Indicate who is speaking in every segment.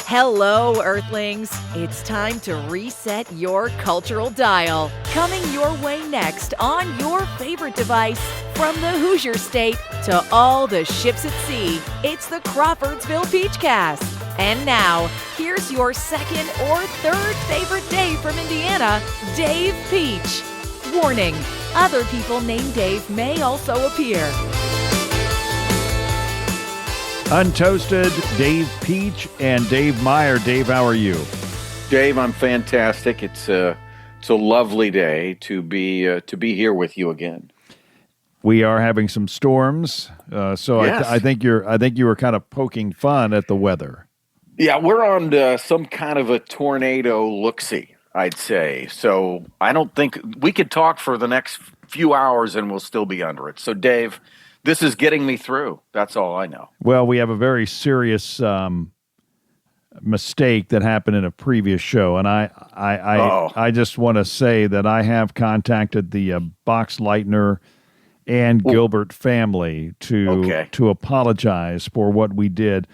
Speaker 1: Hello, Earthlings. It's time to reset your cultural dial. Coming your way next on your favorite device, from the Hoosier State to all the ships at sea, it's the Crawfordsville Peachcast. And now, here's your second or third favorite Dave from Indiana, Dave Peach. Warning, other people named Dave may also appear.
Speaker 2: Untoasted, Dave Peach, and Dave Meyer. Dave, how are you?
Speaker 3: Dave, I'm fantastic. It's a lovely day to be here with you again.
Speaker 2: We are having some storms, so yes. I think you were kind of poking fun at the weather.
Speaker 3: Yeah, we're on some kind of a tornado look-see, I'd say. So I don't think we could talk for the next few hours and we'll still be under it. So, Dave, this is getting me through. That's all I know.
Speaker 2: Well, we have a very serious mistake that happened in a previous show, and I just want to say that I have contacted the Boxleitner and Gilbert family to apologize for what we did.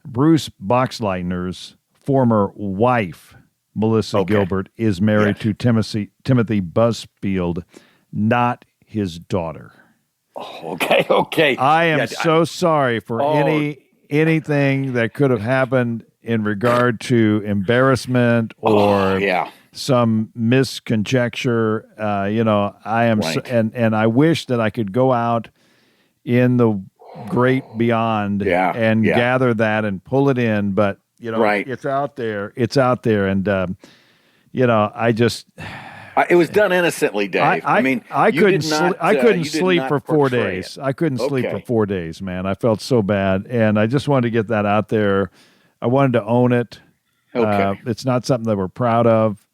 Speaker 2: Bruce Boxleitner's former wife, Melissa Gilbert, is married to Timothy Busfield, not his daughter.
Speaker 3: Okay.
Speaker 2: I am so sorry for anything that could have happened in regard to embarrassment or some misconjecture. I am, and I wish that I could go out in the great beyond and gather that and pull it in, but it's out there. It's out there, and I just.
Speaker 3: It was done innocently, Dave.
Speaker 2: I couldn't sleep for 4 days. I couldn't sleep for 4 days, man. I felt so bad, and I just wanted to get that out there. I wanted to own it. It's not something that we're proud of.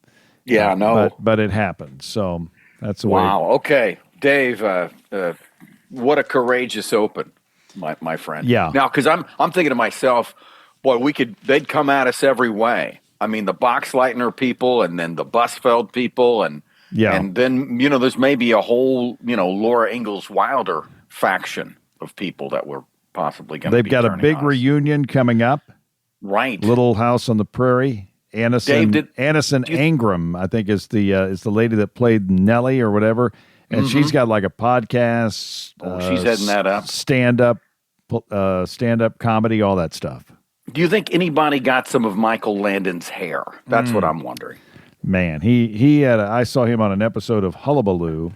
Speaker 3: Yeah, no.
Speaker 2: But it happened, so that's the way.
Speaker 3: Wow. Okay, Dave. What a courageous open, my friend.
Speaker 2: Yeah.
Speaker 3: Now, because I'm thinking to myself, boy, they'd come at us every way. I mean, the Boxleitner people, and then the Busfeld people, and then there's maybe a whole Laura Ingalls Wilder faction of people that we're possibly going to.
Speaker 2: They've got a big reunion coming up,
Speaker 3: right?
Speaker 2: Little House on the Prairie. Anison Ingram, I think, is the lady that played Nellie or whatever, and she's got like a podcast.
Speaker 3: She's heading that up. Stand
Speaker 2: up comedy, all that stuff.
Speaker 3: Do you think anybody got some of Michael Landon's hair? That's what I'm wondering.
Speaker 2: Man, he had. I saw him on an episode of Hullabaloo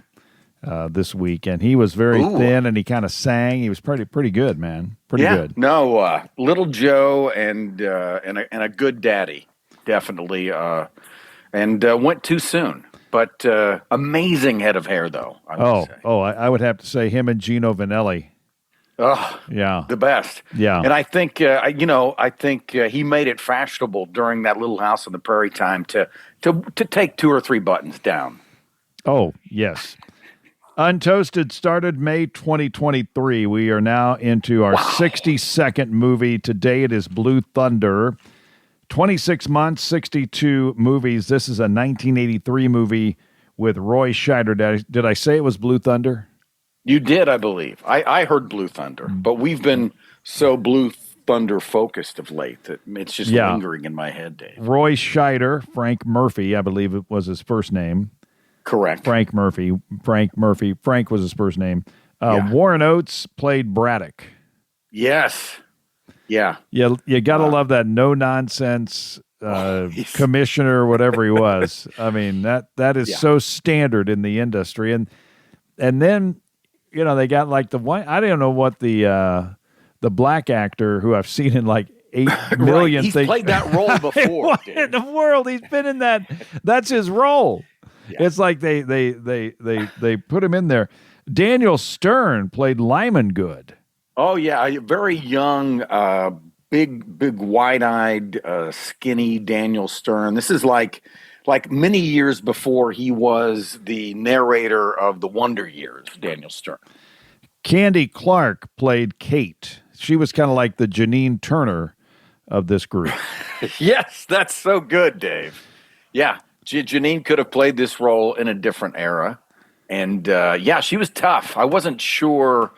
Speaker 2: this week, and he was very thin, and he kind of sang. He was pretty good, man. Pretty good.
Speaker 3: No, Little Joe and a good daddy, definitely, and went too soon. But amazing head of hair, though.
Speaker 2: I would have to say him and Gino Vanelli.
Speaker 3: Oh, yeah, the best.
Speaker 2: Yeah,
Speaker 3: and I think he made it fashionable during that Little House on the Prairie time to take 2 or 3 buttons down.
Speaker 2: Oh yes, Untoasted started May 2023. We are now into our 62nd movie. Today it is Blue Thunder. 26 months, 62 movies. This is a 1983 movie with Roy Scheider. Did I say it was Blue Thunder?
Speaker 3: You did, I believe. I heard Blue Thunder, but we've been so Blue Thunder focused of late that it's just lingering in my head, Dave.
Speaker 2: Roy Scheider, Frank Murphy, I believe it was his first name.
Speaker 3: Correct.
Speaker 2: Frank Murphy. Frank was his first name. Warren Oates played Braddock.
Speaker 3: Yes. Yeah.
Speaker 2: You got to love that no-nonsense commissioner, whatever he was. I mean, that is so standard in the industry. And then... they got like the one. I don't know what the black actor who I've seen in like 8 million
Speaker 3: He's
Speaker 2: things.
Speaker 3: Played that role before.
Speaker 2: What in the world? He's been in that. That's his role. Yeah. It's like they put him in there. Daniel Stern played Lyman Good.
Speaker 3: Oh yeah, a very young, big, wide-eyed, skinny Daniel Stern. This is like many years before he was the narrator of the Wonder Years, Daniel Stern.
Speaker 2: Candy Clark played Kate. She was kind of like the Janine Turner of this group.
Speaker 3: Yes, that's so good, Dave. Yeah, Janine could have played this role in a different era. And, she was tough. I wasn't sure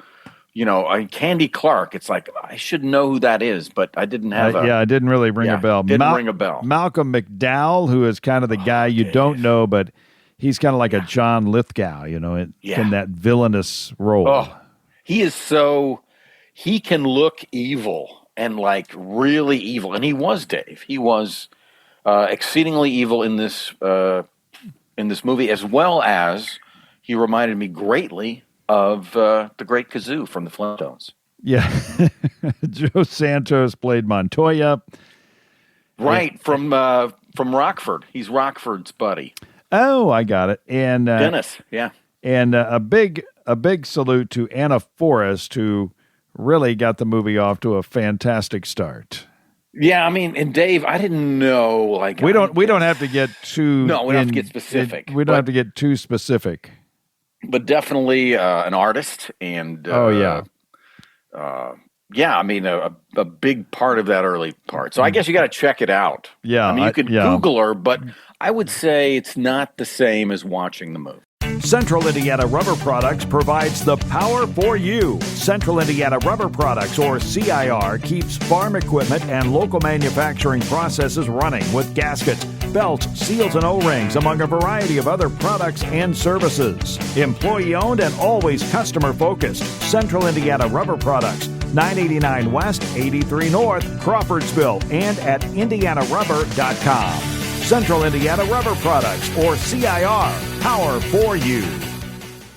Speaker 3: Candy Clark. It's like, I should know who that is, but I didn't have
Speaker 2: it didn't really ring a bell.
Speaker 3: Didn't ring a bell.
Speaker 2: Malcolm McDowell, who is kind of the guy you don't know, but he's kind of like a John Lithgow, in that villainous role.
Speaker 3: Oh, he can look evil and like really evil. And he was, Dave. He was exceedingly evil in this movie, as well as he reminded me greatly of the Great Kazoo from the Flintstones.
Speaker 2: Yeah. Joe Santos played Montoya.
Speaker 3: Right, from Rockford. He's Rockford's buddy.
Speaker 2: Oh, I got it. And
Speaker 3: Dennis, yeah.
Speaker 2: And a big salute to Anna Forrest, who really got the movie off to a fantastic start.
Speaker 3: Yeah, I mean, and Dave, I didn't know. Like,
Speaker 2: we don't have to get too.
Speaker 3: No, we don't have to get specific.
Speaker 2: We don't have to get too specific.
Speaker 3: But definitely an artist, and I mean a big part of that early part. So I guess you got to check it out.
Speaker 2: Yeah,
Speaker 3: I mean you could Google her, but I would say it's not the same as watching the movie.
Speaker 2: Central Indiana Rubber Products provides the power for you. Central Indiana Rubber Products, or CIR, keeps farm equipment and local manufacturing processes running with gaskets, belts, seals, and O-rings, among a variety of other products and services. Employee-owned and always customer-focused. Central Indiana Rubber Products, 989 West, 83 North, Crawfordsville, and at indianarubber.com. Central Indiana Rubber Products, or CIR, power for you.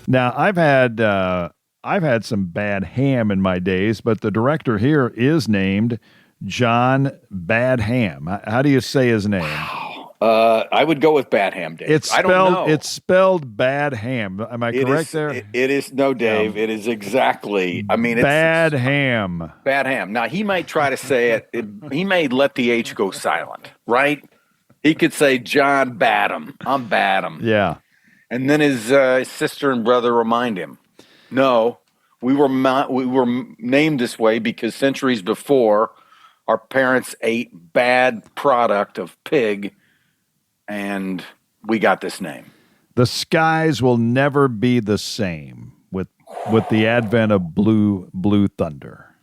Speaker 2: Now, I've had some bad ham in my days, but the director here is named John Badham. How do you say his name?
Speaker 3: I would go with Badham, Dave.
Speaker 2: I don't know. It's spelled Badham. Am I correct there?
Speaker 3: It is. No, Dave. It is exactly. I mean, it's
Speaker 2: Badham.
Speaker 3: Badham. Now, he might try to say it. He may let the H go silent, right? He could say John Badham. I'm Badham.
Speaker 2: Yeah.
Speaker 3: And then his sister and brother remind him, no, we were named this way because centuries before, our parents ate bad product of pig, and we got this name.
Speaker 2: The skies will never be the same with the advent of Blue Thunder.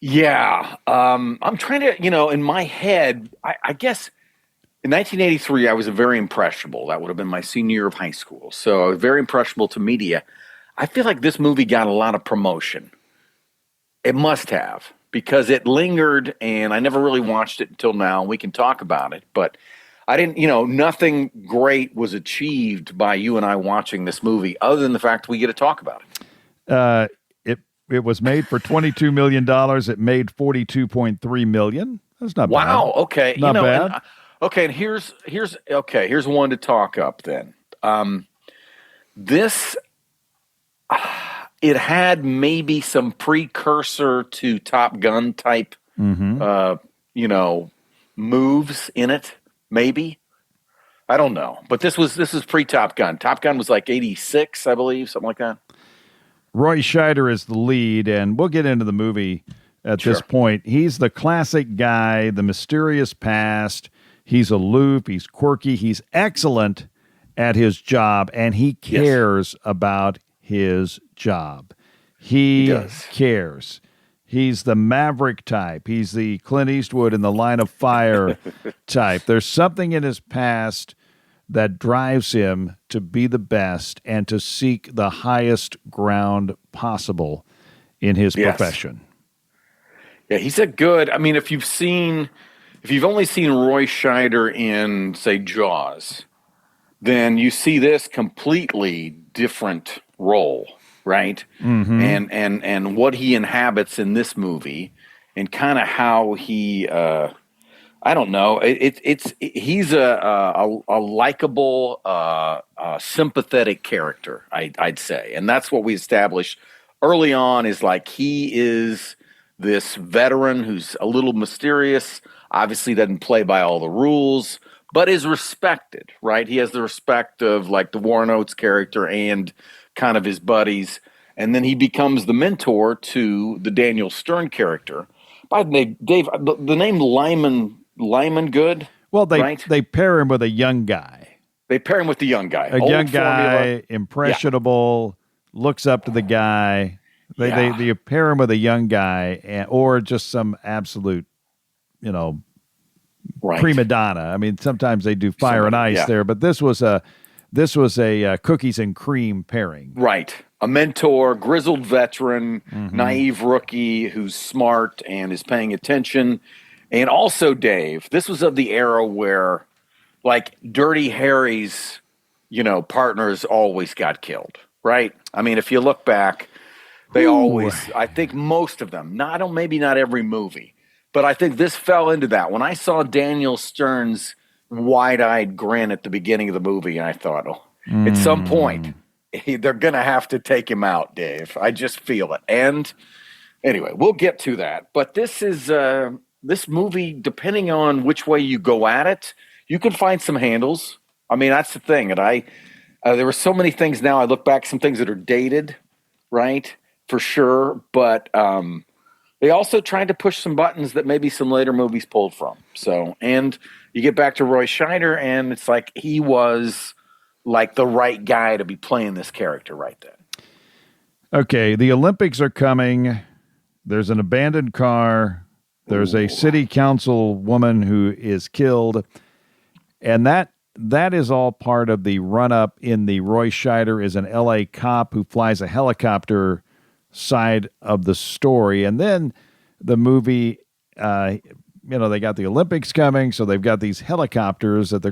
Speaker 3: Yeah. I'm trying to, in my head, I guess in 1983, I was very impressionable. That would have been my senior year of high school. So I was very impressionable to media. I feel like this movie got a lot of promotion. It must have, because it lingered, and I never really watched it until now. We can talk about it, but I didn't, nothing great was achieved by you and I watching this movie other than the fact we get to talk about
Speaker 2: it. It was made for $22 million. It made $42.3 million. That's not bad.
Speaker 3: Wow. Okay.
Speaker 2: Not bad.
Speaker 3: And here's one to talk up then. This, it had maybe some precursor to Top Gun type, moves in it. Maybe. I don't know. But this is pre-Top Gun. Top Gun was like 86, I believe, something like that.
Speaker 2: Roy Scheider is the lead, and we'll get into the movie at this point. He's the classic guy, the mysterious past. He's aloof. He's quirky. He's excellent at his job, and he cares about his job. He cares. He's the maverick type. He's the Clint Eastwood in The Line of Fire type. There's something in his past that drives him to be the best and to seek the highest ground possible in his profession.
Speaker 3: Yeah, he's a good, I mean, if you've only seen Roy Scheider in, say, Jaws, then you see this completely different role, right? Mm-hmm. And what he inhabits in this movie, and kind of how he, I don't know, he's a likable, sympathetic character, I'd say, and that's what we established early on. Is like he is this veteran who's a little mysterious, obviously doesn't play by all the rules, but is respected, right? He has the respect of like the Warren Oates character and kind of his buddies. And then he becomes the mentor to the Daniel Stern character. By the name, Dave, the name Lyman Good?
Speaker 2: Well, they pair him with a young guy.
Speaker 3: They pair him with the young guy.
Speaker 2: A young guy, impressionable, looks up to the guy. They pair him with a young guy or just some absolute, prima donna. I mean, sometimes they do fire and ice there, but this was a cookies and cream pairing.
Speaker 3: Right. A mentor, grizzled veteran, naive rookie who's smart and is paying attention. And also, Dave, this was of the era where, like, Dirty Harry's, partners always got killed, right? I mean, if you look back, they always, I think most of them, maybe not every movie, but I think this fell into that. When I saw Daniel Stern's wide-eyed grin at the beginning of the movie, I thought, at some point, they're going to have to take him out, Dave. I just feel it. And anyway, we'll get to that. But this is this movie, depending on which way you go at it, you can find some handles. I mean, that's the thing. And there were so many things now. I look back, some things that are dated, right, for sure. But they also tried to push some buttons that maybe some later movies pulled from. So, and you get back to Roy Scheider, and it's like he was like the right guy to be playing this character right then.
Speaker 2: Okay, the Olympics are coming. There's an abandoned car. There's a city council woman who is killed. And that is all part of the run-up in the Roy Scheider is an L.A. cop who flies a helicopter side of the story. And then the movie, they got the Olympics coming, so they've got these helicopters that they're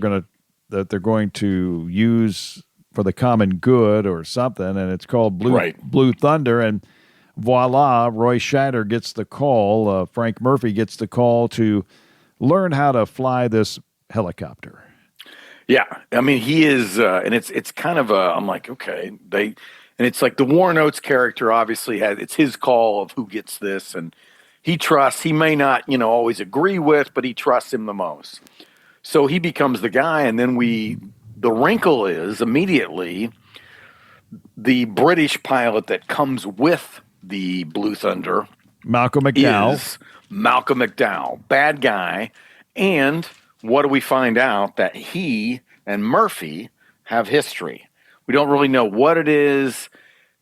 Speaker 2: going to use for the common good or something, and it's called Blue Thunder, and voila, Roy Scheider gets the call, Frank Murphy gets the call to learn how to fly this helicopter.
Speaker 3: Yeah, I mean, he is, and it's kind of I'm like, okay, and it's like the Warren Oates character obviously it's his call of who gets this, and he may not, always agree with, but he trusts him the most. So he becomes the guy, and then the wrinkle is immediately the British pilot that comes with the Blue Thunder,
Speaker 2: Malcolm McDowell,
Speaker 3: bad guy. And what do we find out? That he and Murphy have history. We don't really know what it is.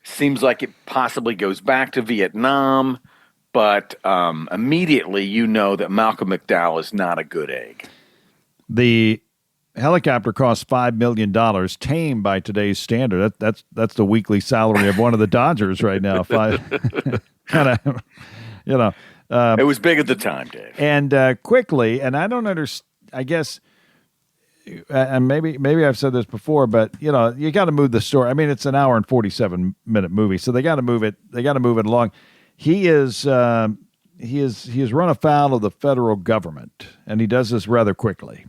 Speaker 3: Seems like it possibly goes back to Vietnam, but immediately you know that Malcolm McDowell is not a good egg.
Speaker 2: The helicopter costs $5 million, tame by today's standard. That's the weekly salary of one of the Dodgers right now.
Speaker 3: It was big at the time, Dave.
Speaker 2: And quickly, and I don't understand. I guess, and maybe I've said this before, but you got to move the story. I mean, it's an hour and 47-minute movie, so they got to move it. They got to move it along. He has run afoul of the federal government, and he does this rather quickly.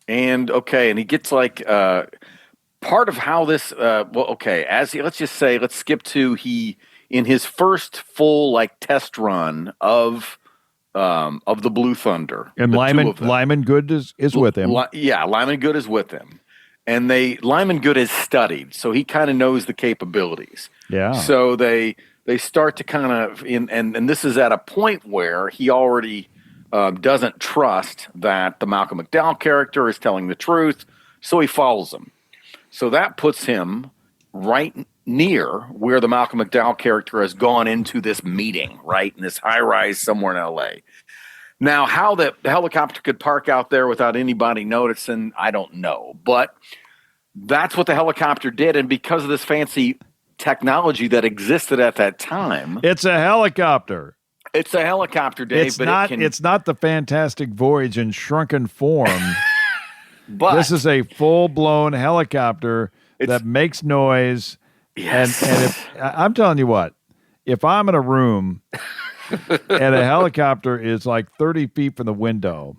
Speaker 2: And he gets like part of how this let's skip to he in his first full like test run of the Blue Thunder, and Lyman Good is with him.
Speaker 3: Lyman Good is with him, and Lyman Good is studied, so he kind of knows the capabilities.
Speaker 2: Yeah.
Speaker 3: So they start to kind of and this is at a point where he already doesn't trust that the Malcolm McDowell character is telling the truth, so he follows him. So that puts him right near where the Malcolm McDowell character has gone into this meeting, right, in this high-rise somewhere in L.A. Now, how the helicopter could park out there without anybody noticing, I don't know. But that's what the helicopter did, and because of this fancy technology that existed at that time...
Speaker 2: It's a helicopter.
Speaker 3: It's a helicopter, Dave.
Speaker 2: It's not the Fantastic Voyage in shrunken form.
Speaker 3: But
Speaker 2: this is a full-blown helicopter that makes noise.
Speaker 3: Yes.
Speaker 2: And I'm telling you what, if I'm in a room and a helicopter is like 30 feet from the window,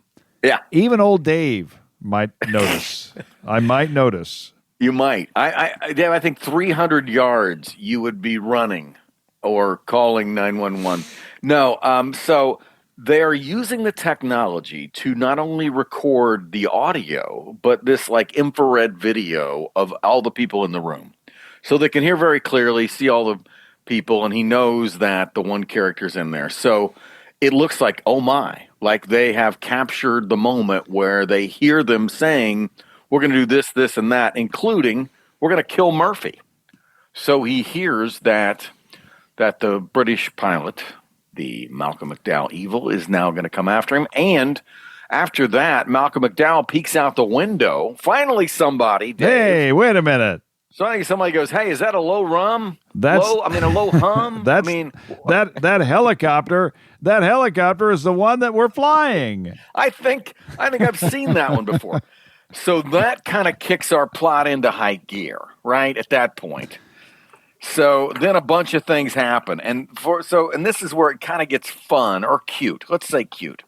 Speaker 2: even old Dave might notice. I might notice.
Speaker 3: You might. Dave, I think 300 yards you would be running or calling 911. No, so they're using the technology to not only record the audio, but this like infrared video of all the people in the room. So they can hear very clearly, see all the people, and he knows that the one character's in there. So it looks like, oh my, like they have captured the moment where they hear them saying, we're going to do this, this, and that, including we're going to kill Murphy. So he hears that the British pilot, the Malcolm McDowell evil, is now going to come after him. And after that, Malcolm McDowell peeks out the window. Finally, somebody, Dave.
Speaker 2: Hey, wait a minute.
Speaker 3: So I think somebody goes, "Hey, is that a low rum?
Speaker 2: A
Speaker 3: low hum."
Speaker 2: That helicopter. That helicopter is the one that we're flying.
Speaker 3: I think I've seen that one before. So that kind of kicks our plot into high gear, right? At that point. So then a bunch of things happen, and this is where it kind of gets fun or cute. Let's say cute.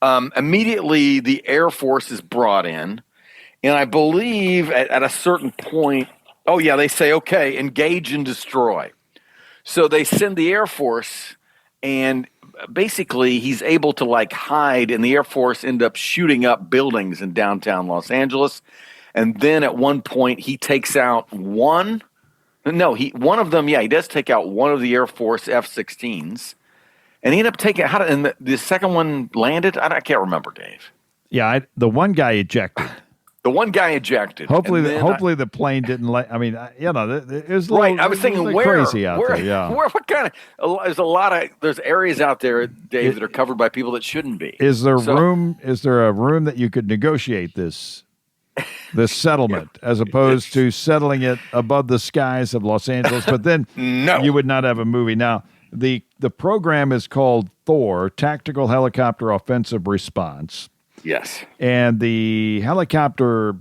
Speaker 3: Immediately, the Air Force is brought in, and I believe at a certain point, they say, okay, engage and destroy. So they send the Air Force, and basically he's able to hide, and the Air Force end up shooting up buildings in downtown Los Angeles. And then at one point he takes out one of them, he does take out one of the Air Force F-16s. And he ended up taking – and the second one landed? I can't remember, Dave.
Speaker 2: Yeah, the one guy ejected.
Speaker 3: The one guy ejected.
Speaker 2: Hopefully the plane didn't let – I mean, it was
Speaker 3: right. I was thinking
Speaker 2: crazy out there. Yeah.
Speaker 3: What kind of – there's areas out there, Dave, that are covered by people that shouldn't be.
Speaker 2: Is there a room that you could negotiate this settlement as opposed to settling it above the skies of Los Angeles? But then you would not have a movie. Now, the program is called Thor, Tactical Helicopter Offensive Response.
Speaker 3: Yes.
Speaker 2: And the helicopter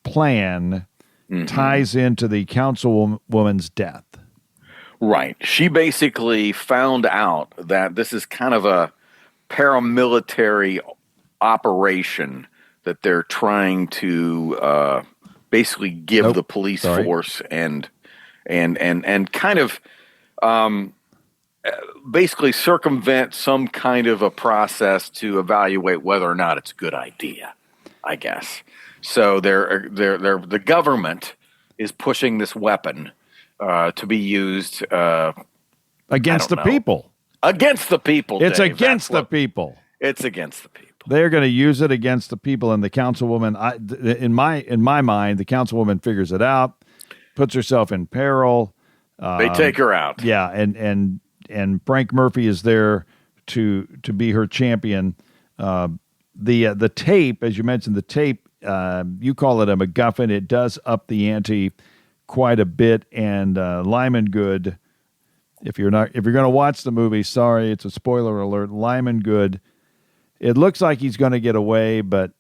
Speaker 2: plan ties into the councilwoman's death.
Speaker 3: Right. She basically found out that this is kind of a paramilitary operation that they're trying to basically give the police force and kind of basically circumvent some kind of a process to evaluate whether or not it's a good idea, I guess. So the government is pushing this weapon to be used
Speaker 2: against the people.
Speaker 3: Against the people.
Speaker 2: It's
Speaker 3: Dave.
Speaker 2: against the people.
Speaker 3: It's against the people.
Speaker 2: They're going to use it against the people, and the councilwoman. In my mind, the councilwoman figures it out, puts herself in peril.
Speaker 3: They take her out.
Speaker 2: Yeah, and Frank Murphy is there to be her champion. The tape, as you mentioned, you call it a MacGuffin. It does up the ante quite a bit. And Lyman Good, if you're going to watch the movie, sorry, it's a spoiler alert. Lyman Good, it looks like he's going to get away, but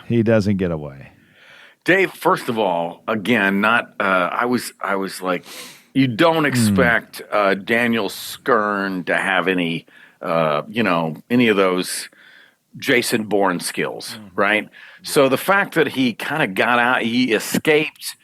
Speaker 2: he doesn't get away.
Speaker 3: Dave, first of all, again, I was like. You don't expect Daniel Skern to have any of those Jason Bourne skills, right? So the fact that he kind of got out, he escaped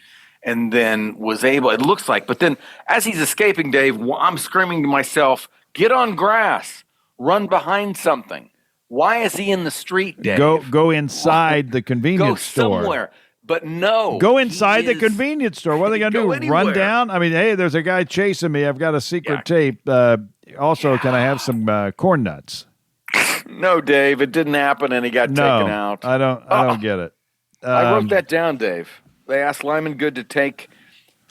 Speaker 3: and then was able, it looks like, but then as he's escaping, Dave, I'm screaming to myself, get on grass, run behind something. Why is he in the street, Dave?
Speaker 2: Go inside the convenience store.
Speaker 3: Go somewhere. But no.
Speaker 2: Go inside the convenience store. What are they going to do?
Speaker 3: Anywhere.
Speaker 2: Run down? I mean, hey, there's a guy chasing me. I've got a secret tape. Also, can I have some corn nuts?
Speaker 3: No, Dave. It didn't happen, and he got taken out.
Speaker 2: I don't get it.
Speaker 3: I wrote that down, Dave. They asked Lyman Good to take.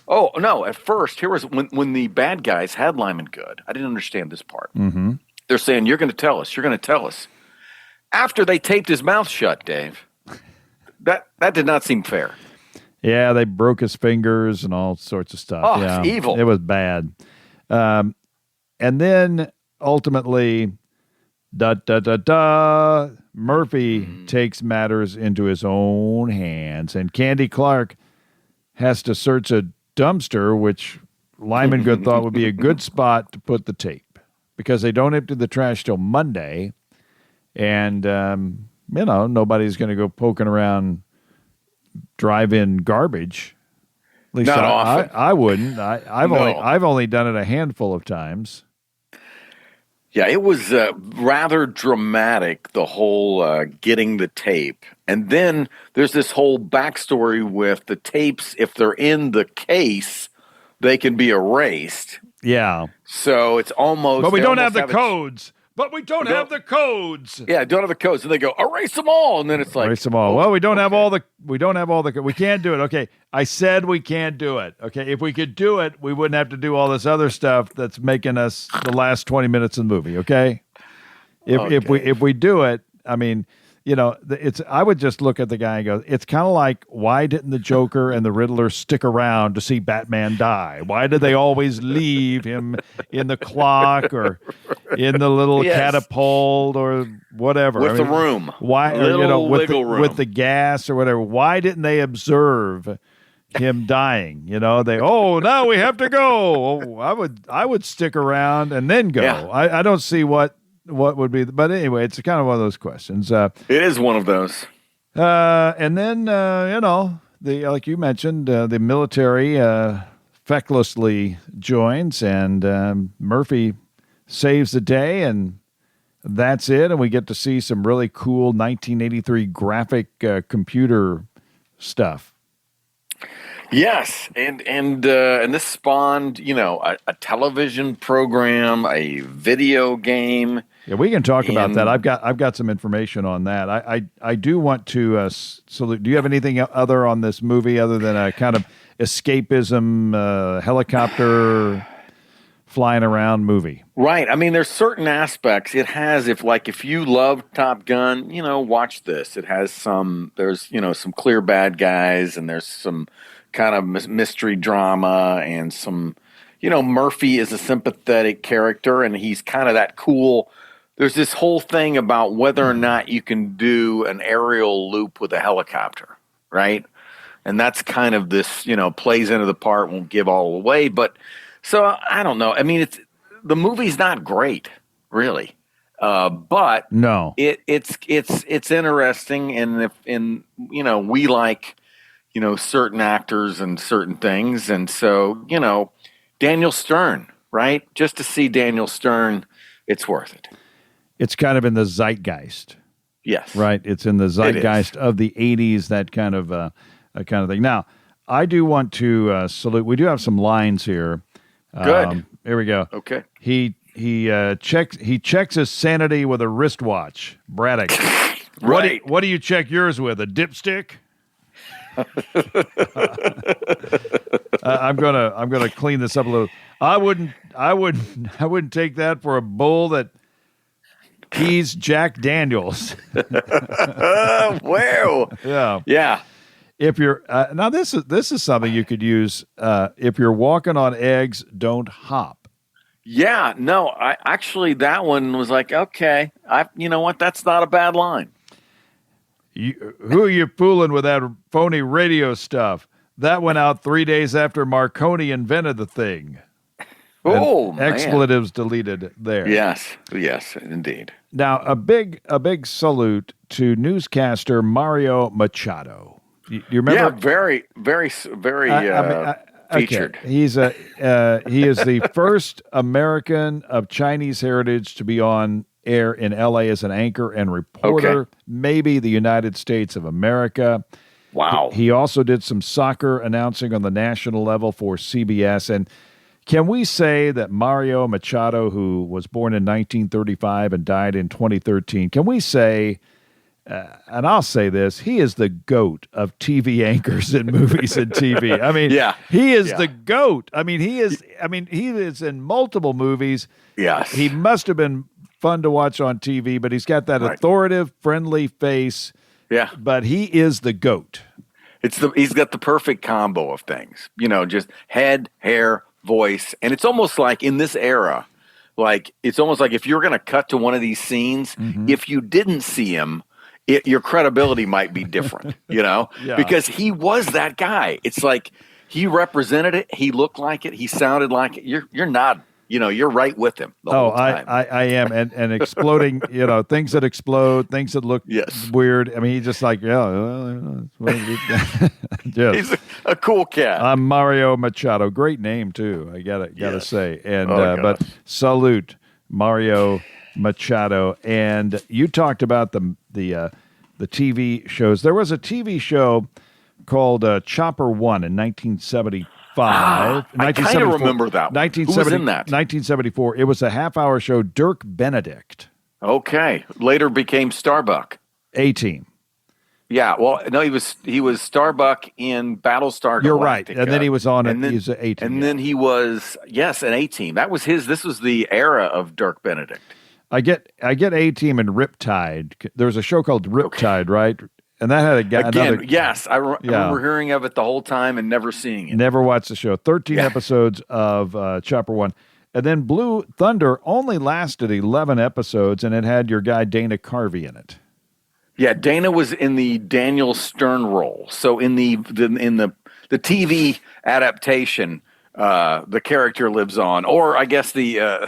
Speaker 3: Oh no! At first, here was when the bad guys had Lyman Good. I didn't understand this part.
Speaker 2: Mm-hmm.
Speaker 3: They're saying, "You're going to tell us. You're going to tell us." After they taped his mouth shut, Dave. That did not seem fair.
Speaker 2: Yeah, they broke his fingers and all sorts of stuff.
Speaker 3: Oh,
Speaker 2: yeah,
Speaker 3: it's evil.
Speaker 2: It was bad. And then ultimately, Murphy takes matters into his own hands, and Candy Clark has to search a dumpster, which Lyman Good thought would be a good spot to put the tape because they don't empty the trash till Monday, and nobody's going to go poking around drive-in garbage. At least
Speaker 3: not often.
Speaker 2: I wouldn't. I've only done it a handful of times.
Speaker 3: Yeah, it was rather dramatic, the whole getting the tape. And then there's this whole backstory with the tapes. If they're in the case, they can be erased.
Speaker 2: Yeah.
Speaker 3: So it's almost.
Speaker 2: But we don't have the codes. but we don't have the codes.
Speaker 3: Yeah, don't have the codes. And they go, erase them all. And then it's like,
Speaker 2: erase them all. Well, we don't have all the. We can't do it. Okay, I said we can't do it. Okay, if we could do it, we wouldn't have to do all this other stuff that's making us the last 20 minutes of the movie. Okay, if we do it, I mean. I would just look at the guy and go, it's kind of like, why didn't the Joker and the Riddler stick around to see Batman die? Why did they always leave him in the clock or in the little catapult or whatever?
Speaker 3: With the room.
Speaker 2: Why,
Speaker 3: room.
Speaker 2: With the gas or whatever. Why didn't they observe him dying? Now we have to go. I would stick around and then go. Yeah. I don't see what would be, but anyway, it's kind of one of those questions.
Speaker 3: It is one of those.
Speaker 2: And then, like you mentioned, the military fecklessly joins, and Murphy saves the day, and that's it. And we get to see some really cool 1983 graphic computer stuff.
Speaker 3: Yes, and this spawned, a television program, a video game.
Speaker 2: Yeah, we can talk about that. I've got some information on that. I do want to salute. Do you have anything other on this movie other than a kind of escapism helicopter flying around movie?
Speaker 3: Right. I mean, there's certain aspects it has. If you love Top Gun, watch this. It has there's some clear bad guys, and there's some kind of mystery drama, and some, Murphy is a sympathetic character, and he's kind of that cool. There's this whole thing about whether or not you can do an aerial loop with a helicopter, right? And that's kind of this, plays into the part, won't give all away. But so I don't know. I mean, the movie's not great, really. But
Speaker 2: no,
Speaker 3: it's interesting. And we like, certain actors and certain things. And so, Daniel Stern, right? Just to see Daniel Stern, it's worth it.
Speaker 2: It's kind of in the zeitgeist.
Speaker 3: Yes.
Speaker 2: Right? It's in the zeitgeist of the 80s, that kind of thing. Now, I do want to salute. We do have some lines here.
Speaker 3: Good.
Speaker 2: Here we go.
Speaker 3: Okay.
Speaker 2: He checks his sanity with a wristwatch. Braddock.
Speaker 3: Right.
Speaker 2: What do you check yours with? A dipstick? I'm gonna clean this up a little. I wouldn't take that for a bull that he's Jack Daniels.
Speaker 3: Wow. Yeah.
Speaker 2: If you're now, this is something you could use. If you're walking on eggs, don't hop.
Speaker 3: Yeah. No. That one was like, okay. You know what? That's not a bad line.
Speaker 2: Who are you fooling with that phony radio stuff? That went out 3 days after Marconi invented the thing.
Speaker 3: Oh, man.
Speaker 2: Expletives deleted there.
Speaker 3: Yes, indeed.
Speaker 2: Now, a big salute to newscaster Mario Machado. You remember?
Speaker 3: Yeah, very, very, very featured.
Speaker 2: Okay. He is the first American of Chinese heritage to be on air in L.A. as an anchor and reporter, maybe the United States of America.
Speaker 3: Wow.
Speaker 2: He also did some soccer announcing on the national level for CBS. And can we say that Mario Machado, who was born in 1935 and died in 2013, can we say, and I'll say this, he is the GOAT of TV anchors in movies and TV. I mean, he is the GOAT. I mean, he is in multiple movies.
Speaker 3: Yes.
Speaker 2: He must have been fun to watch on TV, but he's got that authoritative, friendly face.
Speaker 3: Yeah.
Speaker 2: But he is the GOAT.
Speaker 3: He's got the perfect combo of things, just head, hair, voice. And it's almost like in this era, it's almost like if you're going to cut to one of these scenes, if you didn't see him, your credibility might be different, because he was that guy. It's like he represented it. He looked like it. He sounded like it. You're not. You're right with him the whole time.
Speaker 2: I am. And exploding, things that explode, things that look weird. I mean, he's just like,
Speaker 3: he's a cool cat.
Speaker 2: I'm Mario Machado. Great name, too, I gotta say. And but salute Mario Machado. And you talked about the TV shows. There was a TV show called Chopper One in 1972.
Speaker 3: I kind of remember that one. Who was in that?
Speaker 2: 1974. It was a half-hour show. Dirk Benedict.
Speaker 3: Okay. Later became Starbuck.
Speaker 2: A-Team.
Speaker 3: Yeah. Well, no, he was Starbuck in Battlestar Galactica.
Speaker 2: You're right. And then he was on he's an A-Team.
Speaker 3: And then he was, an A-Team. This was the era of Dirk Benedict.
Speaker 2: I get A-Team and Riptide. There was a show called Riptide, right? And that had a guy.
Speaker 3: Again, yes. I remember hearing of it the whole time and never seeing it.
Speaker 2: Never watched the show. 13 episodes of Chopper One. And then Blue Thunder only lasted 11 episodes, and it had your guy Dana Carvey in it.
Speaker 3: Yeah, Dana was in the Daniel Stern role. So in the TV adaptation, the character lives on, or I guess the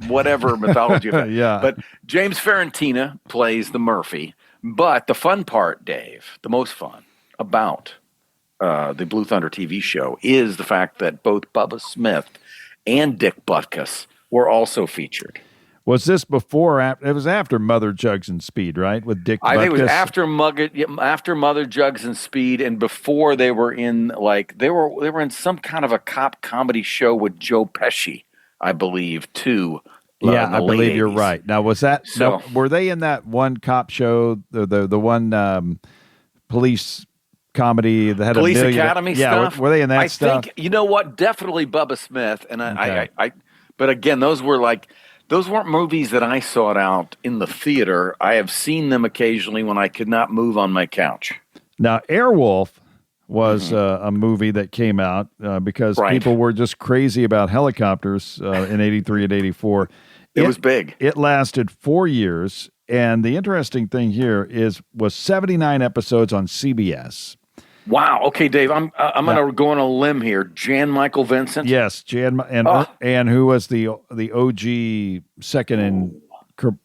Speaker 3: whatever mythology of it.
Speaker 2: Yeah.
Speaker 3: But James Farentina plays the Murphy. But the fun part, Dave, the most fun about the Blue Thunder TV show is the fact that both Bubba Smith and Dick Butkus were also featured.
Speaker 2: Was this before or after? It was after Mother Jugs and Speed, right? With Dick Butkus?
Speaker 3: I think it was after Mother Jugs and Speed, and before they were in they were in some kind of a cop comedy show with Joe Pesci, I believe, too.
Speaker 2: Yeah, I believe you're right. Now, was that were they in that one cop show, the one police comedy that had
Speaker 3: Police Academy stuff?
Speaker 2: Were they in that stuff?
Speaker 3: I think, you know what? Definitely Bubba Smith. And but again, those weren't movies that I sought out in the theater. I have seen them occasionally when I could not move on my couch.
Speaker 2: Now, Airwolf was a movie that came out because people were just crazy about helicopters in 83 and 84.
Speaker 3: It was big.
Speaker 2: It lasted 4 years. And the interesting thing here was 79 episodes on CBS.
Speaker 3: Wow. Okay, Dave, I'm going to go on a limb here. Jan Michael Vincent.
Speaker 2: Yes, Jan, and who was the OG second in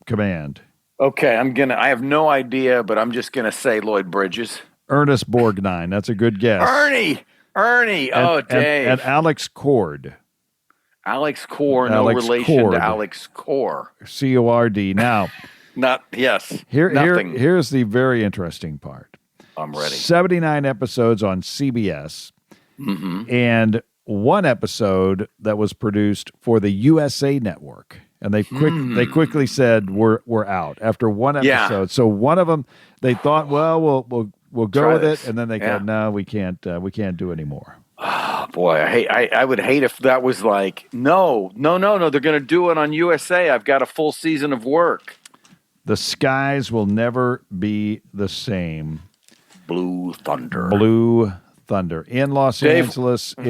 Speaker 2: command?
Speaker 3: Okay, I have no idea, but I'm just going to say Lloyd Bridges.
Speaker 2: Ernest Borgnine. That's a good guess.
Speaker 3: Ernie. Dave.
Speaker 2: And Alex Cord.
Speaker 3: Alex Cord, no relation to Alex Cord.
Speaker 2: C-O-R-D. Now, here's the very interesting part.
Speaker 3: I'm ready.
Speaker 2: 79 episodes on CBS, and one episode that was produced for the USA Network, and they quickly said we're out after one episode.
Speaker 3: Yeah.
Speaker 2: So one of them, they thought, well, we'll go with it, and then they go, no, we can't do anymore.
Speaker 3: Oh, boy, I would hate if that was like, no, they're going to do it on USA. I've got a full season of work.
Speaker 2: The skies will never be the same.
Speaker 3: Blue Thunder
Speaker 2: in Los Angeles.
Speaker 3: It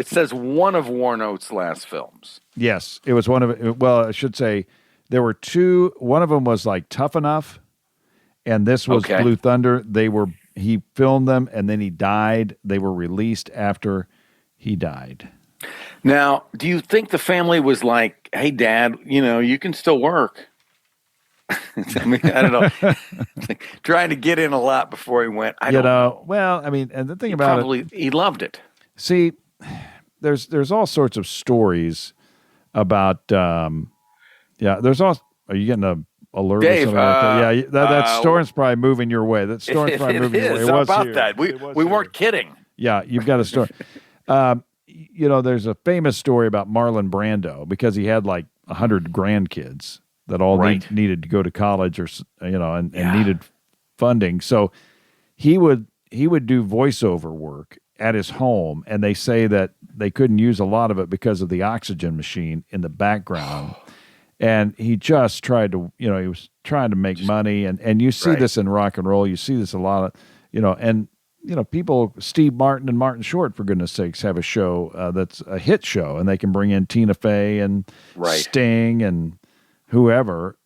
Speaker 3: says one of Warren Oates' last films.
Speaker 2: Yes, it was one of. Well, I should say there were two. One of them was like Tough Enough, and this was Blue Thunder. He filmed them, and then he died. They were released after he died.
Speaker 3: Now, do you think the family was like, "Hey, Dad, you can still work"? I mean, I don't know. Trying to get in a lot before he went.
Speaker 2: Well, I mean, and the thing about it,
Speaker 3: he loved it.
Speaker 2: See, there's all sorts of stories about. There's all. Are you getting a alert?
Speaker 3: Dave,
Speaker 2: or something like that? Yeah, that storm's probably moving your way. That storm's probably moving your way.
Speaker 3: It was about that. We weren't kidding.
Speaker 2: Yeah, you've got a story. There's a famous story about Marlon Brando because he had like 100 grandkids that all needed to go to college or and needed funding. So he would do voiceover work at his home, and they say that they couldn't use a lot of it because of the oxygen machine in the background. And he just tried to, he was trying to make money, and you see this in rock and roll. You see this a lot of, people, Steve Martin and Martin Short, for goodness sakes, have a show that's a hit show, and they can bring in Tina Fey and Sting and whoever.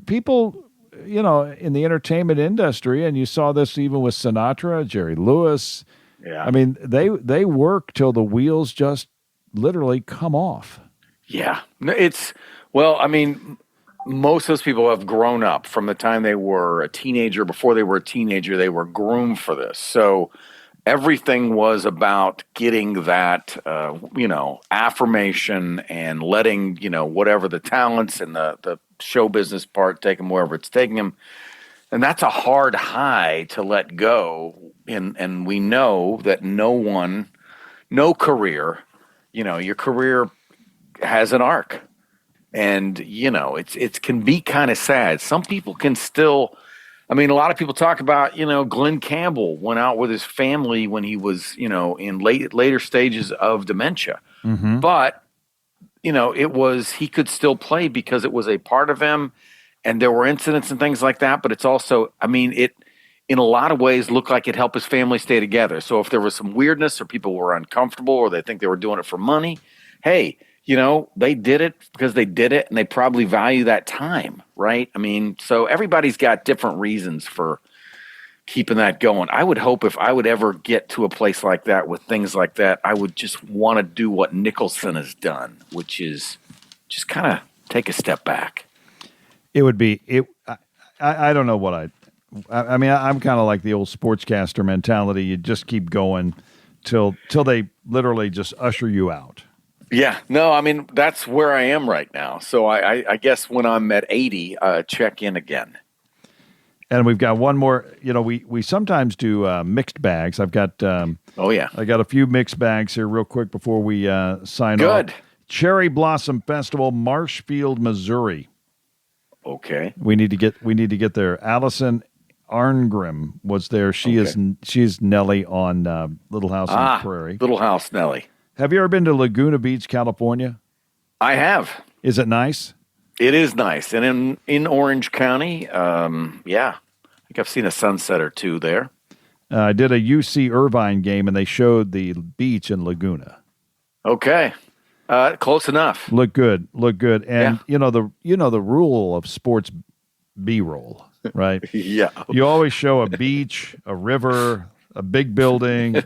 Speaker 2: People, in the entertainment industry, and you saw this even with Sinatra, Jerry Lewis.
Speaker 3: Yeah.
Speaker 2: I mean, they work till the wheels just literally come off.
Speaker 3: Yeah. Most of those people have grown up from the time they were a teenager. Before they were a teenager, they were groomed for this. So everything was about getting that, affirmation and letting, whatever the talents and the show business part take them wherever it's taking them. And that's a hard high to let go. And we know that no career, your career has an arc. And, it can be kind of sad. Some people can still, a lot of people talk about, Glenn Campbell went out with his family when he was, in later stages of dementia.
Speaker 2: Mm-hmm.
Speaker 3: But, he could still play because it was a part of him. And there were incidents and things like that. But it's also, it in a lot of ways looked like it helped his family stay together. So if there was some weirdness or people were uncomfortable or they think they were doing it for money, hey, they did it because they did it and they probably value that time, right? So everybody's got different reasons for keeping that going. I would hope if I would ever get to a place like that with things like that, I would just want to do what Nicholson has done, which is just kind of take a step back.
Speaker 2: It would be it. I don't know what I'm kind of like the old sportscaster mentality. You just keep going till they literally just usher you out.
Speaker 3: Yeah, no, that's where I am right now. So I guess when I'm at 80, check in again.
Speaker 2: And we've got one more. We sometimes do mixed bags. I've got. I got a few mixed bags here, real quick before we sign off.
Speaker 3: Good.
Speaker 2: Cherry Blossom Festival, Marshfield, Missouri.
Speaker 3: Okay.
Speaker 2: We need to get there. Allison Arngrim was there. She's Nellie on Little House on the Prairie.
Speaker 3: Little House Nellie.
Speaker 2: Have you ever been to Laguna Beach, California?
Speaker 3: I have.
Speaker 2: Is it nice?
Speaker 3: It is nice. And in Orange County, I think I've seen a sunset or two there.
Speaker 2: I did a UC Irvine game, and they showed the beach in Laguna.
Speaker 3: Okay. Close enough.
Speaker 2: Look good. And the rule of sports B-roll, right?
Speaker 3: Yeah.
Speaker 2: You always show a beach, a river, a big building,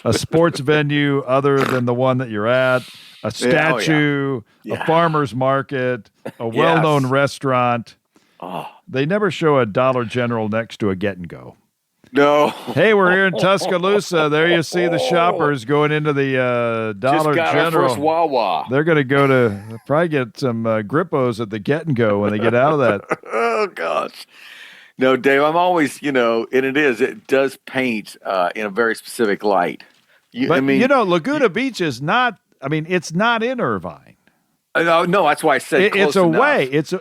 Speaker 2: a sports venue other than the one that you're at, a statue, a farmer's market, a well-known restaurant.
Speaker 3: Oh.
Speaker 2: They never show a Dollar General next to a Get and Go.
Speaker 3: No.
Speaker 2: Hey, we're here in Tuscaloosa. There you see the shoppers going into the Dollar
Speaker 3: Just got
Speaker 2: General.
Speaker 3: Our first Wawa.
Speaker 2: They're going to go to probably get some Grippos at the Get and Go when they get out of that.
Speaker 3: Oh, gosh. No, Dave, I'm always, and it does paint in a very specific light.
Speaker 2: Laguna Beach is not, it's not in Irvine.
Speaker 3: No, that's why I said close
Speaker 2: it's
Speaker 3: enough.
Speaker 2: away. It's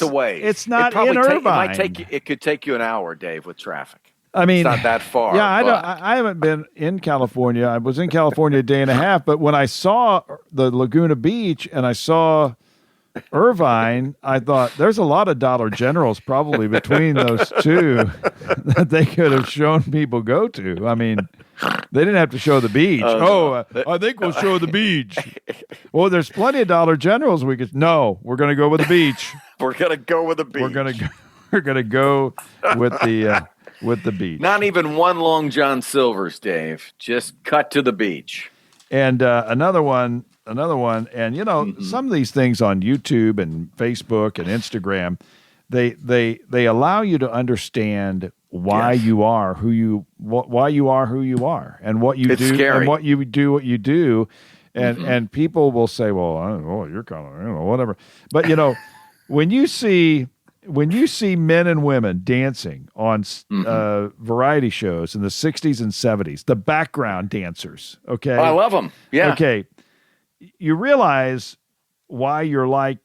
Speaker 3: away.
Speaker 2: It's not in Irvine.
Speaker 3: It could take you an hour, Dave, with traffic.
Speaker 2: It's
Speaker 3: not that far.
Speaker 2: Yeah, I haven't been in California. I was in California a day and a half, but when I saw the Laguna Beach and I saw Irvine, I thought there's a lot of Dollar Generals probably between those two that they could have shown people go to. They didn't have to show the beach. I think we'll show the beach. Well, there's plenty of Dollar Generals we could. No, we're going to go with the beach.
Speaker 3: We're going to go with the beach.
Speaker 2: We're going to go with the with the beach.
Speaker 3: Not even one Long John Silver's, Dave. Just cut to the beach.
Speaker 2: And another one, and some of these things on YouTube and Facebook and Instagram, they allow you to understand why you are who you are, and what you do,
Speaker 3: scary.
Speaker 2: and what you do, and people will say, well, you're kind of whatever, but when you see men and women dancing on variety shows in the 60s and 70s, the background dancers, okay?
Speaker 3: I love them. Yeah.
Speaker 2: Okay. You realize why you're like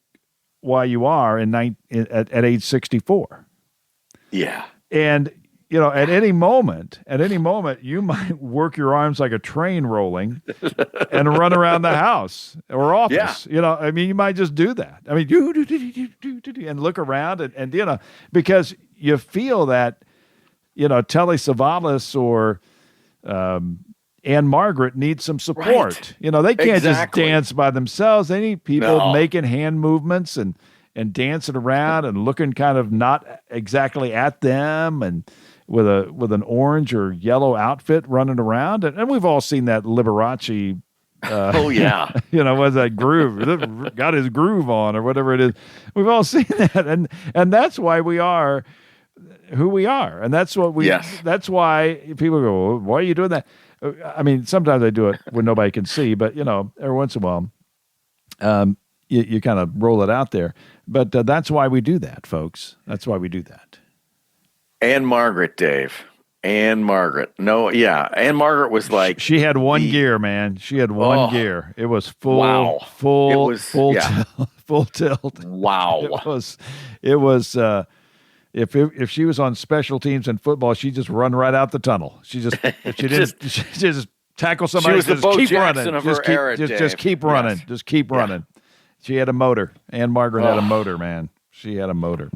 Speaker 2: why you are at age 64.
Speaker 3: Yeah.
Speaker 2: And at any moment, you might work your arms like a train rolling and run around the house or office. Yeah. You might just do that. And look around and because you feel that, Telly Savalas or Anne Margaret need some support.
Speaker 3: Right.
Speaker 2: They can't just dance by themselves. They need people making hand movements and dancing around and looking kind of not exactly at them and with an orange or yellow outfit running around. And we've all seen that Liberace. Was that groove? Got his groove on or whatever it is. We've all seen that. And that's why we are who we are. And that's what that's why people go, well, why are you doing that? Sometimes I do it when nobody can see, but every once in a while, you kind of roll it out there. But that's why we do that, folks. That's why we do that.
Speaker 3: Anne Margaret, Dave. Anne Margaret. No, yeah. Anne Margaret was like
Speaker 2: she had one gear, man. She had one gear. It was full,
Speaker 3: wow.
Speaker 2: full, full, full tilt.
Speaker 3: Wow.
Speaker 2: It was. If she was on special teams in football, she'd just run right out the tunnel. She just if she didn't she just tackle somebody.
Speaker 3: She was the Bo Jackson of her era.
Speaker 2: Just keep running. Yes. Just keep running. She had a motor. Anne Margaret had a motor, man. She had a motor.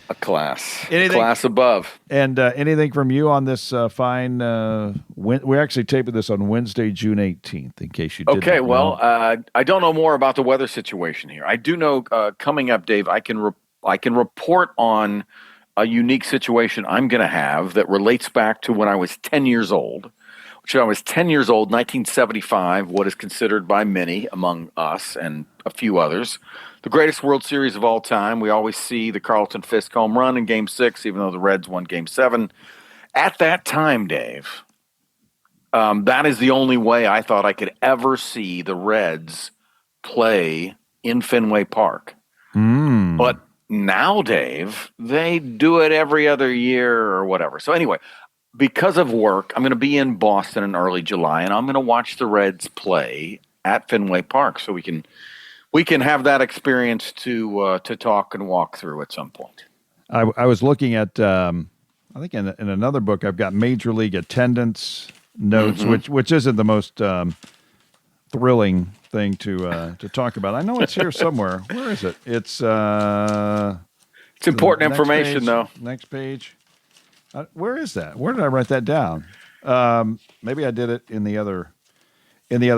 Speaker 3: A class. A class above.
Speaker 2: And anything from you on this fine? We're actually taping this on Wednesday, June 18th. In case you didn't know.
Speaker 3: Well, I don't know more about the weather situation here. I do know coming up, Dave. I can report on a unique situation I'm going to have that relates back to when I was 10 years old. When I was 10 years old, 1975, what is considered by many among us and a few others the greatest World Series of all time. We always see the Carlton Fisk home run in Game 6, even though the Reds won Game 7. At that time, Dave, that is the only way I thought I could ever see the Reds play in Fenway Park. But now, Dave, they do it every other year or whatever. So anyway, because of work, I'm going to be in Boston in early July, and I'm going to watch the Reds play at Fenway Park, so we can have that experience to talk and walk through at some point.
Speaker 2: I was looking at I think in another book I've got Major League attendance notes, which isn't the most thrilling thing to talk about. I know it's here somewhere. Where is it? It's
Speaker 3: important information, though.
Speaker 2: Next page. Where is that? Where did I write that down? Maybe I did it in the other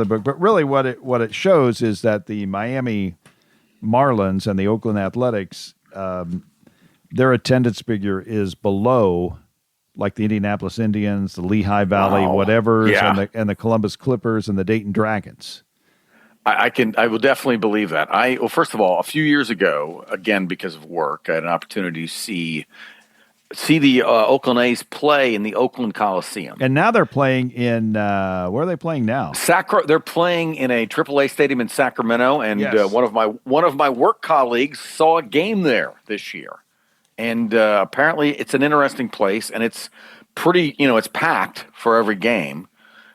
Speaker 2: book. But really, what it shows is that the Miami Marlins and the Oakland Athletics, their attendance figure is below, like the Indianapolis Indians, the Lehigh Valley, and the Columbus Clippers and the Dayton Dragons.
Speaker 3: I will definitely believe that. Well, first of all, a few years ago, again because of work, I had an opportunity to see the Oakland A's play in the Oakland Coliseum.
Speaker 2: And now they're playing in where are they playing now?
Speaker 3: They're playing in a AAA stadium in Sacramento, and one of my work colleagues saw a game there this year. And apparently it's an interesting place, and it's pretty, it's packed for every game.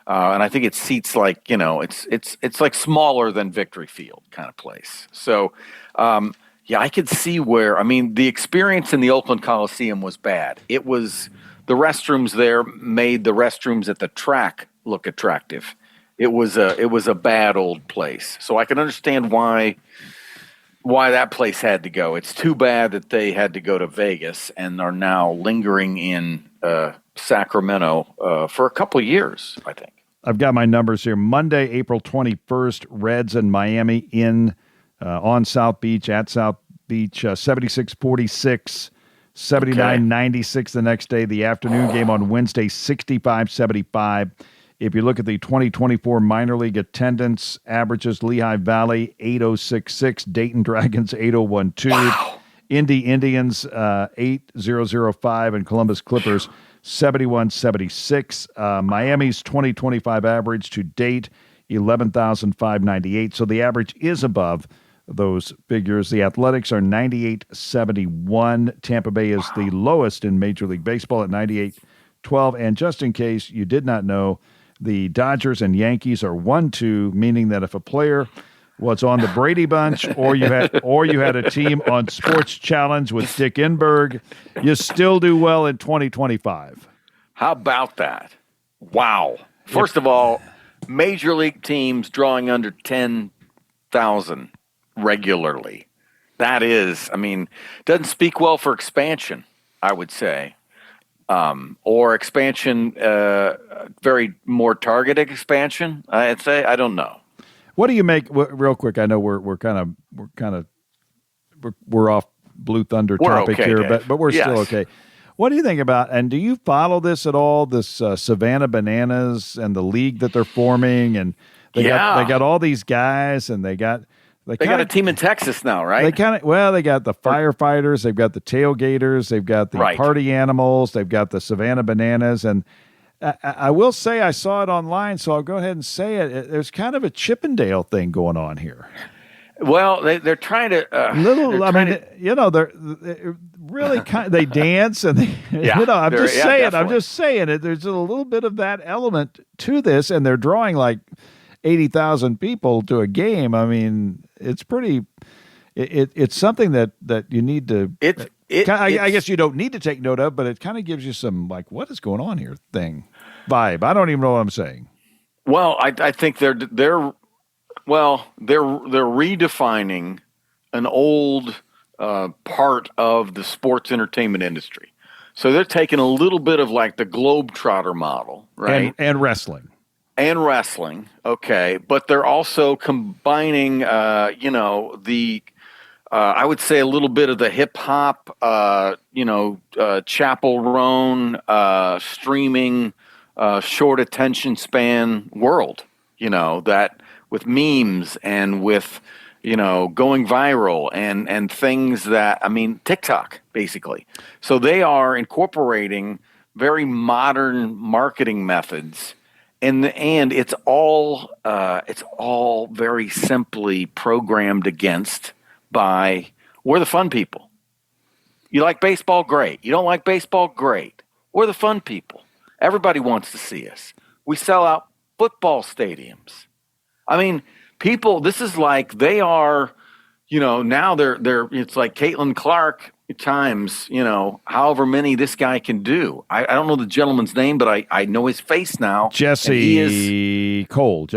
Speaker 3: And I think it seats like, it's like smaller than Victory Field kind of place. So, I could see where, the experience in the Oakland Coliseum was bad. It was, the restrooms there made the restrooms at the track look attractive. It was a bad old place. So I can understand why that place had to go. It's too bad that they had to go to Vegas and are now lingering in Sacramento for a couple of years, I think.
Speaker 2: I've got my numbers here. Monday, April 21st, Reds and Miami on South Beach, at South Beach, 76-46, 79-96 the next day. The afternoon game on Wednesday, 65-75. If you look at the 2024 minor league attendance averages, Lehigh Valley, 8066, Dayton Dragons, 8012, wow. Indy Indians, 8005, and Columbus Clippers, 7176. Miami's 2025 average to date, 11,598. So the average is above those figures. The Athletics are 9871. Tampa Bay is the lowest in Major League Baseball at 9812. And just in case you did not know, the Dodgers and Yankees are 1-2, meaning that if a player was on the Brady Bunch or you had a team on Sports Challenge with Dick Enberg, you still do well in 2025.
Speaker 3: How about that? Wow. First of all, Major League teams drawing under 10,000 regularly. That is, doesn't speak well for expansion, I would say. Or expansion, very more targeted expansion, I'd say. I don't know.
Speaker 2: What do you make? Real quick, I know we're off Blue Thunder topic here,
Speaker 3: Dave.
Speaker 2: but we're still okay. What do you think about? And do you follow this at all? This Savannah Bananas and the league that they're forming, and they got all these guys, and they got
Speaker 3: a team in Texas now, right?
Speaker 2: They got the firefighters, they've got the tailgaters, they've got the party animals, they've got the Savannah Bananas, and I will say I saw it online, so I'll go ahead and say it. There's kind of a Chippendale thing going on here.
Speaker 3: Well, they're trying to
Speaker 2: they're really kind. They dance and they,
Speaker 3: yeah,
Speaker 2: I'm just saying.
Speaker 3: definitely.
Speaker 2: I'm just saying it. There's a little bit of that element to this, and they're drawing like 80,000 people to a game. I mean, it's pretty. It's something that you need to. I guess you don't need to take note of, but it kind of gives you some like, what is going on here thing vibe. I don't even know what I'm saying.
Speaker 3: Well, I think they're redefining an old part of the sports entertainment industry. So they're taking a little bit of like the Globetrotter model, right?
Speaker 2: And wrestling.
Speaker 3: And wrestling, okay. But they're also combining, I would say a little bit of the hip hop, Chapel Roan, streaming, short attention span world, that with memes and with, going viral and things that, TikTok basically. So they are incorporating very modern marketing methods, and it's all very simply programmed against by we're the fun people. You like baseball? Great. You don't like baseball? Great. We're the fun people. Everybody wants to see us. We sell out football stadiums. People, this is like they are, now they're it's like Caitlin Clark times, however many this guy can do. I don't know the gentleman's name, but I know his face now.
Speaker 2: Jesse Cole.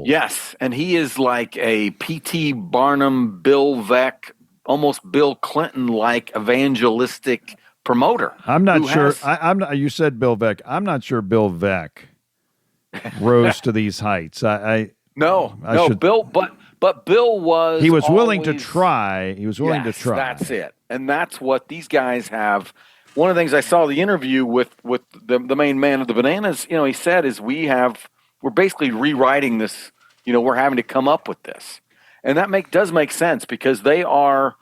Speaker 3: Yes, and he is like a P.T. Barnum, Bill Veeck, almost Bill Clinton-like evangelistic promoter.
Speaker 2: I'm not sure. I'm not. You said Bill Veeck. I'm not sure Bill Veeck rose to these heights.
Speaker 3: Bill, but Bill was.
Speaker 2: He was willing to try. He was willing to try.
Speaker 3: That's it, and that's what these guys have. One of the things I saw the interview with the main man of the Bananas, he said is we're basically rewriting this. We're having to come up with this, and that does make sense because they are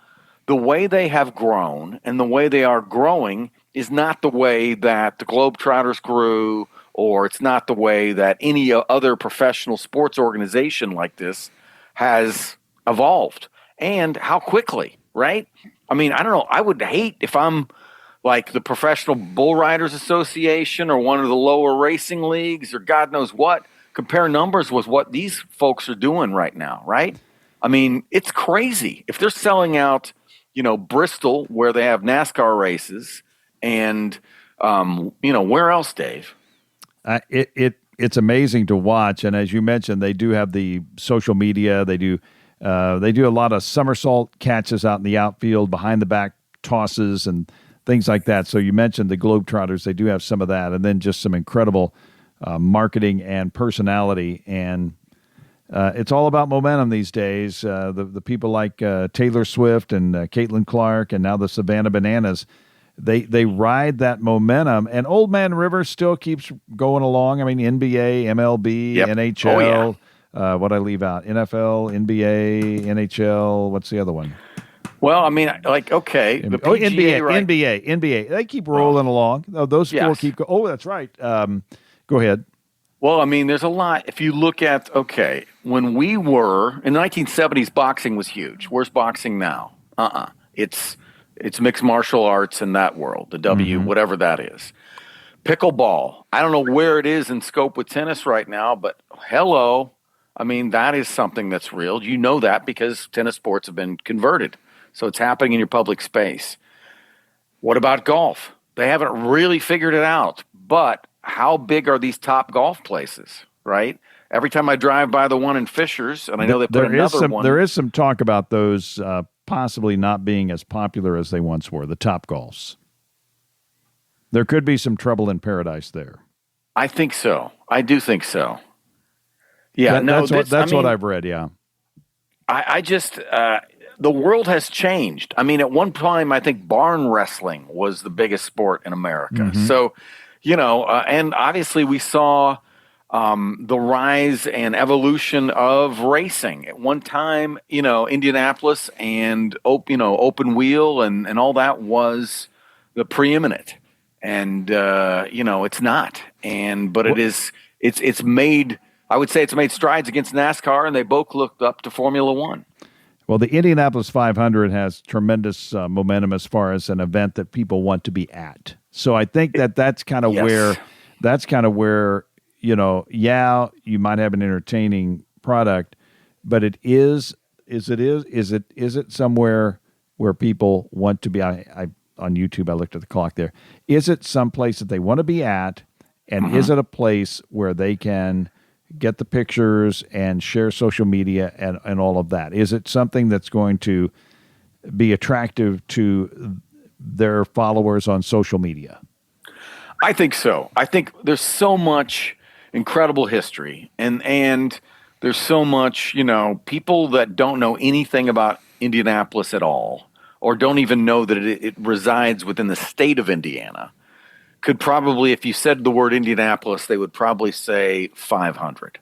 Speaker 3: the way they have grown and the way they are growing is not the way that the Globetrotters grew, or it's not the way that any other professional sports organization like this has evolved. And how quickly, right? I don't know. I would hate if I'm like the Professional Bull Riders Association or one of the lower racing leagues or God knows what, compare numbers with what these folks are doing right now, right? It's crazy. If they're selling out, Bristol, where they have NASCAR races, and, where else, Dave?
Speaker 2: It's amazing to watch, and as you mentioned, they do have the social media. They do a lot of somersault catches out in the outfield, behind the back tosses, and things like that. So you mentioned the Globetrotters; they do have some of that, and then just some incredible marketing and personality. And it's all about momentum these days. The people like Taylor Swift and Caitlin Clark, and now the Savannah Bananas. They ride that momentum, and Old Man River still keeps going along. NBA, MLB,
Speaker 3: yep.
Speaker 2: NHL. Oh, yeah. What I leave out? NFL, NBA, NHL. What's the other one?
Speaker 3: Well, okay. The PGA,
Speaker 2: NBA,
Speaker 3: right?
Speaker 2: NBA. They keep rolling along. Those four keep going. Oh, that's right. Go ahead.
Speaker 3: Well, there's a lot. If you look at, when we were, in the 1970s, boxing was huge. Where's boxing now? It's mixed martial arts in that world, the whatever that is. Pickleball. I don't know where it is in scope with tennis right now, but hello. That is something that's real. You know that because tennis sports have been converted. So it's happening in your public space. What about golf? They haven't really figured it out. But how big are these top golf places, right? Every time I drive by the one in Fishers, and I know they put another one.
Speaker 2: There is some talk about those possibly not being as popular as they once were, the top golfs. There could be some trouble in paradise there.
Speaker 3: I think so. I do think so. Yeah,
Speaker 2: that's what I've read, yeah.
Speaker 3: I just, the world has changed. At one time, I think barn wrestling was the biggest sport in America. Mm-hmm. So, and obviously we saw the rise and evolution of racing. At one time, Indianapolis and open wheel and all that was the preeminent. And it's not. But it is. It's made. I would say it's made strides against NASCAR, and they both looked up to Formula One.
Speaker 2: Well, the Indianapolis 500 has tremendous momentum as far as an event that people want to be at. So I think that's kind of where, you might have an entertaining product, but is it somewhere where people want to be? I on YouTube, I looked at the clock there. Is it someplace that they want to be at, and is it a place where they can get the pictures and share social media and all of that? Is it something that's going to be attractive to their followers on social media?
Speaker 3: I think so. I think there's so much incredible history and there's so much, people that don't know anything about Indianapolis at all, or don't even know that it resides within the state of Indiana, could probably, if you said the word Indianapolis, they would probably say 500.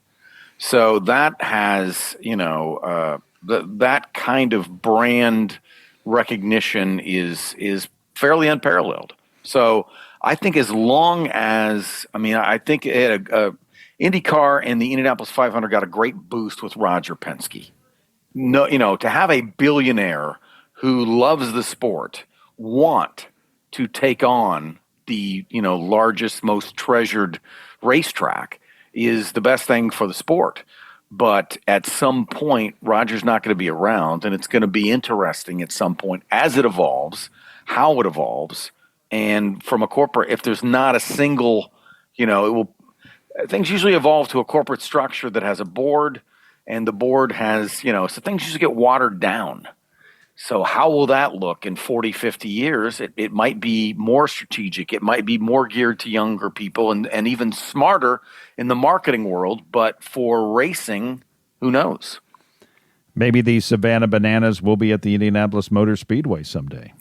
Speaker 3: So that has, that kind of brand recognition is fairly unparalleled. So I think as long as, I think IndyCar and the Indianapolis 500 got a great boost with Roger Penske. No, to have a billionaire who loves the sport want to take on the largest, most treasured racetrack is the best thing for the sport. But at some point, Roger's not going to be around, and it's going to be interesting at some point as it evolves, how it evolves, and from a corporate. If there's not a single, things usually evolve to a corporate structure that has a board, and the board has, so things usually get watered down. So how will that look in 40, 50 years? It might be more strategic. It might be more geared to younger people and even smarter in the marketing world. But for racing, who knows?
Speaker 2: Maybe the Savannah Bananas will be at the Indianapolis Motor Speedway someday.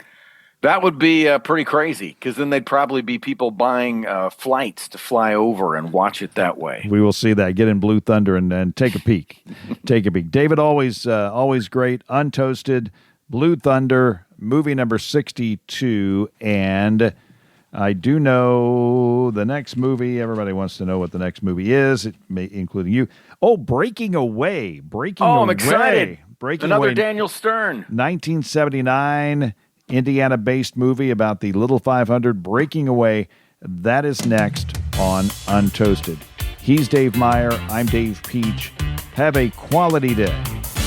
Speaker 3: That would be pretty crazy, because then they'd probably be people buying flights to fly over and watch it that way.
Speaker 2: We will see that. Get in Blue Thunder and take a peek. Take a peek. David, always great. Untoasted. Blue Thunder, movie number 62, and I do know the next movie. Everybody wants to know what the next movie is, including you. Oh, Breaking Away.
Speaker 3: I'm excited. Another
Speaker 2: Away,
Speaker 3: Daniel Stern.
Speaker 2: 1979, Indiana-based movie about the Little 500, Breaking Away. That is next on Untoasted. He's Dave Meyer. I'm Dave Peach. Have a quality day.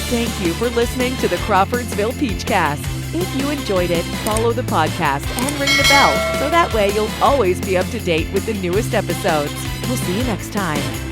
Speaker 1: Thank you for listening to the Crawfordsville Peachcast. If you enjoyed it, follow the podcast and ring the bell so that way you'll always be up to date with the newest episodes. We'll see you next time.